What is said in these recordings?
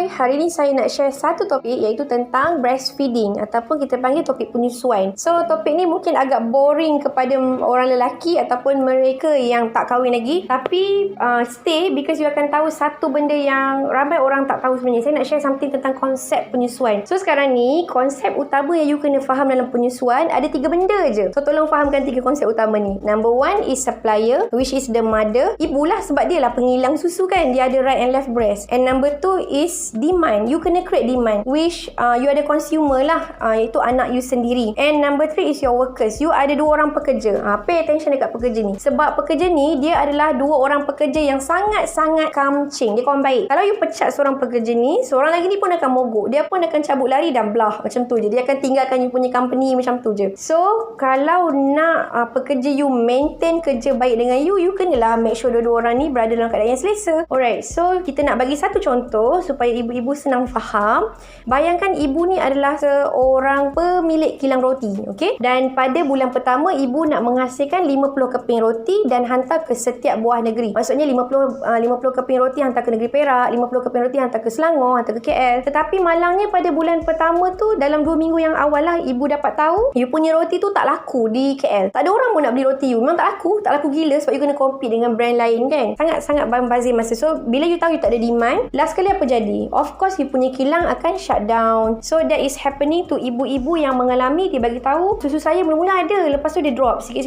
Hai, hari ni saya nak share satu topik iaitu tentang breastfeeding ataupun kita panggil topik penyusuan. So, topik ni mungkin agak boring kepada orang lelaki ataupun mereka yang tak kahwin lagi. Tapi, stay because you akan tahu satu benda yang ramai orang tak tahu sebenarnya. Saya nak share something tentang konsep penyusuan. So, sekarang ni, konsep utama yang you kena faham dalam penyusuan ada 3 benda je. So, tolong fahamkan 3 konsep utama ni. Number 1 is supplier, which is the mother. Ibu lah sebab dia lah pengilang susu kan. Dia ada right and left breast. And number 2 is demand. You kena create demand, which you ada consumer lah, iaitu anak you sendiri. And number 3 is your workers. You ada 2 orang pekerja. Pay attention dekat pekerja ni. Sebab pekerja ni, dia adalah 2 orang pekerja yang sangat-sangat kamcing. Dia kawan baik. Kalau you pecat seorang pekerja ni, seorang lagi ni pun akan mogok. Dia pun akan cabut lari dan blah. Macam tu je. Dia akan tinggalkan you punya company macam tu je. So, kalau nak pekerja you maintain kerja baik dengan you kenalah make sure 2 orang ni berada dalam keadaan yang selesa. Alright. So, kita nak bagi satu contoh supaya ibu-ibu senang faham. Bayangkan ibu ni adalah seorang pemilik kilang roti, okey? Dan pada bulan pertama ibu nak menghasilkan 50 keping roti dan hantar ke setiap buah negeri. Maksudnya 50 keping roti hantar ke negeri Perak, 50 keping roti hantar ke Selangor, hantar ke KL. Tetapi malangnya pada bulan pertama tu, dalam 2 minggu yang awal lah, ibu dapat tahu you punya roti tu tak laku di KL. Tak ada orang pun nak beli roti you. Memang tak laku gila sebab you kena compete dengan brand lain kan. Sangat-sangat bazir masa. So bila you tahu you tak ada demand, last kali apa jadi? Of course you punya kilang akan shut down. So that is happening to ibu-ibu yang mengalami. Dia bagi tahu susu saya mula-mula ada, lepas tu dia drop sikit,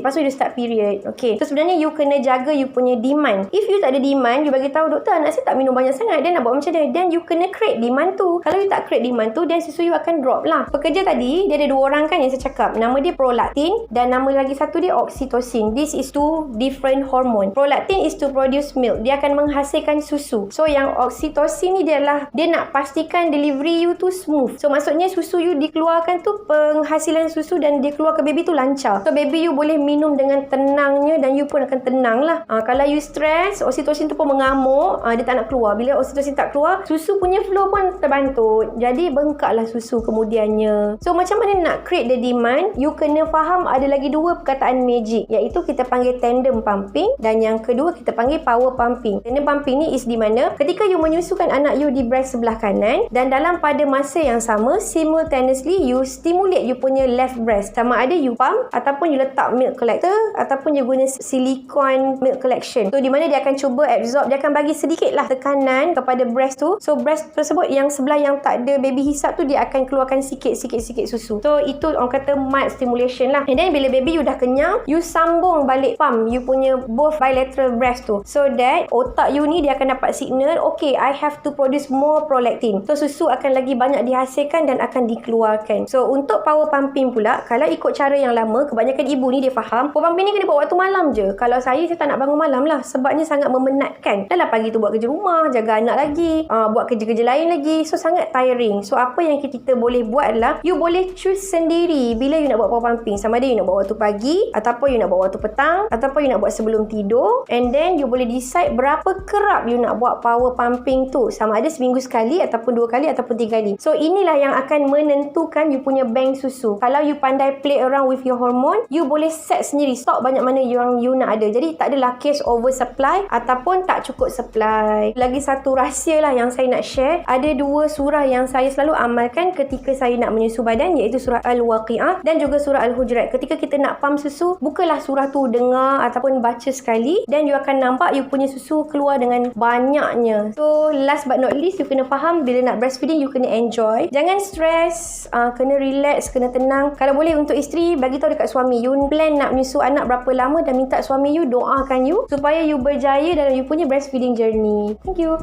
lepas tu dia start period. Okay, so sebenarnya you kena jaga you punya demand. If you tak ada demand, you bagi tahu doktor anak saya tak minum banyak sangat, dia nak buat macam ni, then you kena create demand tu. Kalau you tak create demand tu, then susu you akan drop lah. Pekerja tadi dia ada 2 orang kan yang saya cakap, nama dia prolactin dan nama lagi satu dia oxytocin. This is 2 different hormone. Prolactin is to produce milk, dia akan menghasilkan susu. So yang oxytocin ni dia nak pastikan delivery you tu smooth. So maksudnya susu you dikeluarkan tu, penghasilan susu dan dia keluar ke baby tu lancar. So baby you boleh minum dengan tenangnya dan you pun akan tenang lah. Kalau you stress, oxytocin tu pun mengamuk, dia tak nak keluar. Bila oxytocin tak keluar, susu punya flow pun terbantut. Jadi bengkak lah susu kemudiannya. So macam mana nak create the demand? You kena faham ada lagi 2 perkataan magic, iaitu kita panggil tandem pumping dan yang kedua kita panggil power pumping. Tandem pumping ni is di mana ketika you menyusukan anak you di breast sebelah kanan dan dalam pada masa yang sama simultaneously you stimulate you punya left breast, sama ada you pump ataupun you letak milk collector ataupun you guna silicone milk collection. So di mana dia akan cuba absorb, dia akan bagi sedikit lah tekanan kepada breast tu. So breast tersebut yang sebelah yang tak ada baby hisap tu, dia akan keluarkan sikit susu. So itu orang kata mild stimulation lah. And then bila baby you dah kenyang, you sambung balik pump you punya both bilateral breast tu, so that otak you ni dia akan dapat signal, okay, I have to produce more prolactin. So susu akan lagi banyak dihasilkan dan akan dikeluarkan. So untuk power pumping pula, kalau ikut cara yang lama, kebanyakan ibu ni dia faham power pumping ni kena buat waktu malam je. Kalau saya tak nak bangun malam lah, sebabnya sangat memenatkan. Dah lah pagi tu buat kerja rumah, jaga anak lagi, buat kerja-kerja lain lagi, so sangat tiring. So apa yang kita boleh buat adalah you boleh choose sendiri bila you nak buat power pumping. Sama ada you nak buat waktu pagi, ataupun you nak buat waktu petang, ataupun you nak buat sebelum tidur. And then you boleh decide berapa kerap you nak buat power pumping tu, sama ada seminggu sekali ataupun 2 kali ataupun 3 kali. So inilah yang akan menentukan you punya bank susu. Kalau you pandai play around with your hormone, you boleh set sendiri stok banyak mana yang you nak ada. Jadi tak adalah case oversupply ataupun tak cukup supply. Lagi satu rahsia lah yang saya nak share, ada 2 surah yang saya selalu amalkan ketika saya nak menyusu badan, iaitu surah Al-Waqi'ah dan juga surah Al-Hujurat. Ketika kita nak pump susu, bukalah surah tu, dengar ataupun baca sekali, dan you akan nampak you punya susu keluar dengan banyaknya. So last but not least, you kena faham bila nak breastfeeding you kena enjoy. Jangan stress, kena relax, kena tenang. Kalau boleh untuk isteri, bagi tahu dekat suami you plan nak menyusu anak berapa lama dan minta suami you doakan you supaya you berjaya dalam you punya breastfeeding journey. Thank you.